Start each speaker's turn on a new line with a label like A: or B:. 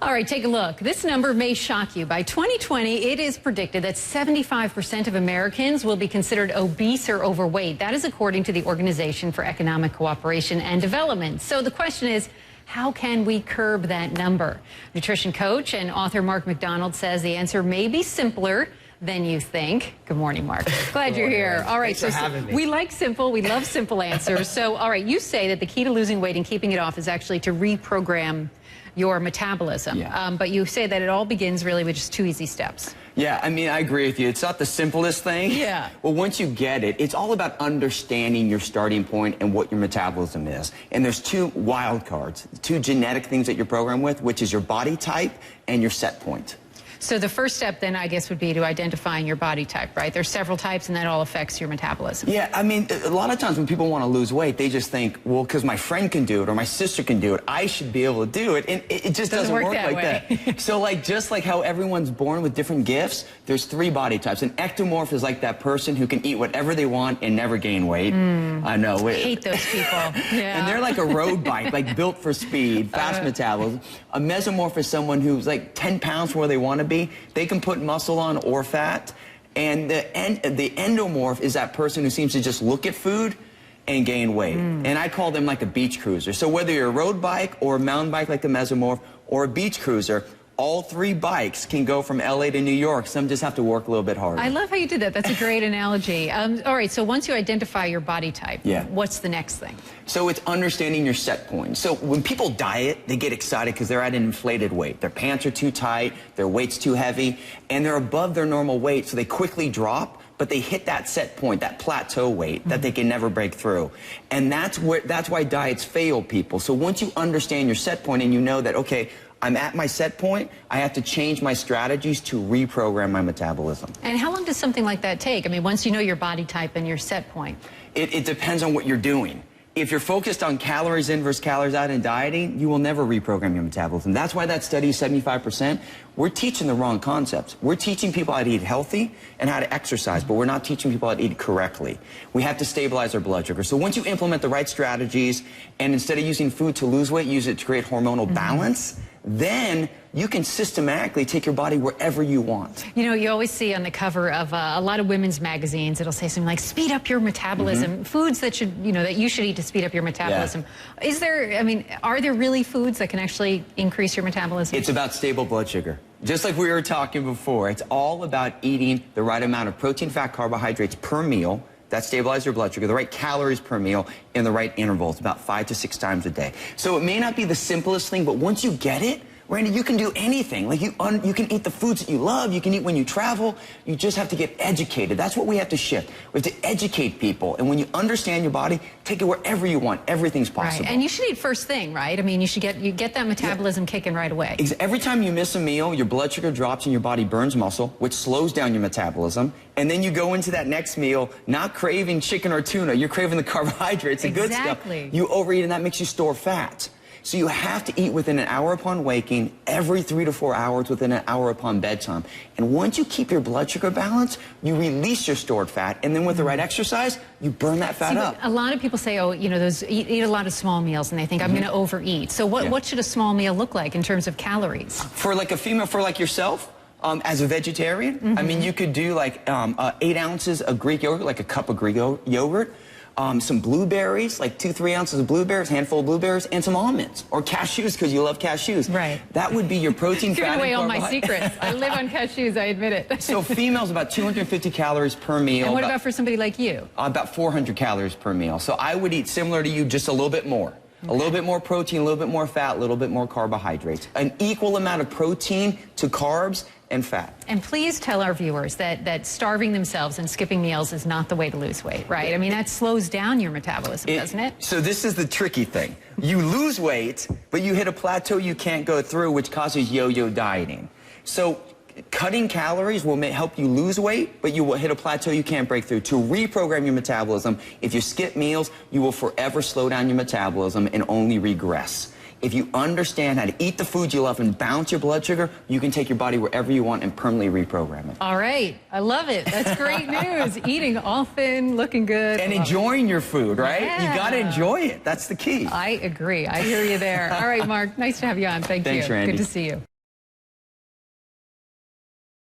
A: All right, take a look. This number may shock you. By 2020, it is predicted that 75% of Americans will be considered obese or overweight. That is according to the Organization for Economic Cooperation and Development. So the question is, how can we curb that number? Nutrition coach and author Mark Macdonald says the answer may be simpler than you think. Good morning, Mark. Glad you're here. All right,
B: Thanks for having me.
A: We like simple. We love simple answers. So, all right, you say that the key to losing weight and keeping it off is actually to reprogram your metabolism.
B: Yeah.
A: But you say that it all begins really with just 2 easy steps.
B: Yeah, I mean, I agree with you. It's not the simplest thing.
A: Yeah.
B: Well, once you get it, it's all about understanding your starting point and what your metabolism is. And there's 2 wild cards, 2 genetic things that you're programmed with, which is your body type and your set point.
A: So the first step then, I guess, would be to identifying your body type, right? There's several types, and that all affects your metabolism.
B: Yeah, I mean, a lot of times when people want to lose weight, they just think, well, because my friend can do it or my sister can do it, I should be able to do it. And it just doesn't work like that. So just like how everyone's born with different gifts, there's 3 body types. An ectomorph is like that person who can eat whatever they want and never gain weight. I know.
A: I hate those people. Yeah.
B: And they're like a road bike, like built for speed, fast metabolism. A mesomorph is someone who's like 10 pounds from where they want to be. They can put muscle on or fat. And the endomorph is that person who seems to just look at food and gain weight. And I call them like a beach cruiser. So whether you're a road bike or a mountain bike like the mesomorph or a beach cruiser, all 3 bikes can go from LA to New York. Some just have to work a little bit harder.
A: I love how you did that. That's a great analogy. All right, so once you identify your body type, what's the next thing?
B: So it's understanding your set point. So when people diet, they get excited because they're at an inflated weight. Their pants are too tight, their weight's too heavy, and they're above their normal weight, so they quickly drop, but they hit that set point, that plateau weight that they can never break through. And that's why diets fail people. So once you understand your set point and you know that, okay, I'm at my set point, I have to change my strategies to reprogram my metabolism.
A: And how long does something like that take? I mean, once you know your body type and your set point.
B: It depends on what you're doing. If you're focused on calories in versus calories out in dieting, you will never reprogram your metabolism. That's why that study is 75%. We're teaching the wrong concepts. We're teaching people how to eat healthy and how to exercise, but we're not teaching people how to eat correctly. We have to stabilize our blood sugar. So once you implement the right strategies, and instead of using food to lose weight, use it to create hormonal balance, then you can systematically take your body wherever you want.
A: You know, you always see on the cover of a lot of women's magazines, it'll say something like, speed up your metabolism, foods that should, that you should eat to speed up your metabolism. Yeah. Is there, I mean, are there really foods that can actually increase your metabolism?
B: It's about stable blood sugar. Just like we were talking before, it's all about eating the right amount of protein, fat, carbohydrates per meal that stabilize your blood sugar, the right calories per meal in the right intervals, about 5 to 6 times a day. So it may not be the simplest thing, but once you get it, Randy, you can do anything. Like you can eat the foods that you love. You can eat when you travel. You just have to get educated. That's what we have to shift. We have to educate people. And when you understand your body, take it wherever you want. Everything's possible.
A: Right. And you should eat first thing, right? I mean, you get that metabolism kicking right away.
B: Every time you miss a meal, your blood sugar drops and your body burns muscle, which slows down your metabolism. And then you go into that next meal not craving chicken or tuna. You're craving the carbohydrates, the good stuff. You overeat, and that makes you store fat. So you have to eat within an hour upon waking, every 3 to 4 hours within an hour upon bedtime. And once you keep your blood sugar balanced, you release your stored fat, and then with the right exercise, you burn that fat up.
A: A lot of people say, oh, those eat a lot of small meals, and they think I'm going to overeat. So what should a small meal look like in terms of calories?
B: For like a female, for like yourself, as a vegetarian, I mean, you could do like 8 ounces of Greek yogurt, like a cup of Greek yogurt. Some blueberries, like 2-3 ounces of blueberries, handful of blueberries, and some almonds or cashews because you love cashews.
A: Right.
B: That would be your protein, fat, and
A: away all my
B: carbohydrates.
A: secrets. I live on cashews, I admit it.
B: So females, about 250 calories per meal.
A: And what about for somebody like you?
B: About 400 calories per meal. So I would eat similar to you, just a little bit more. Okay. A little bit more protein, a little bit more fat, a little bit more carbohydrates. An equal amount of protein to carbs and fat.
A: And please tell our viewers that starving themselves and skipping meals is not the way to lose weight, right? I mean, that slows down your metabolism, doesn't it?
B: So this is the tricky thing. You lose weight, but you hit a plateau you can't go through, which causes yo-yo dieting. So cutting calories will help you lose weight, but you will hit a plateau you can't break through. To reprogram your metabolism, if you skip meals, you will forever slow down your metabolism and only regress. If you understand how to eat the foods you love and balance your blood sugar, you can take your body wherever you want and permanently reprogram it.
A: All right. I love it. That's great news. Eating often, looking good.
B: And enjoying your food, right?
A: Yeah.
B: You got to enjoy it. That's the key.
A: I agree. I hear you there. All right, Mark. Nice to have you on. Thanks,
B: Randy.
A: Good to see you.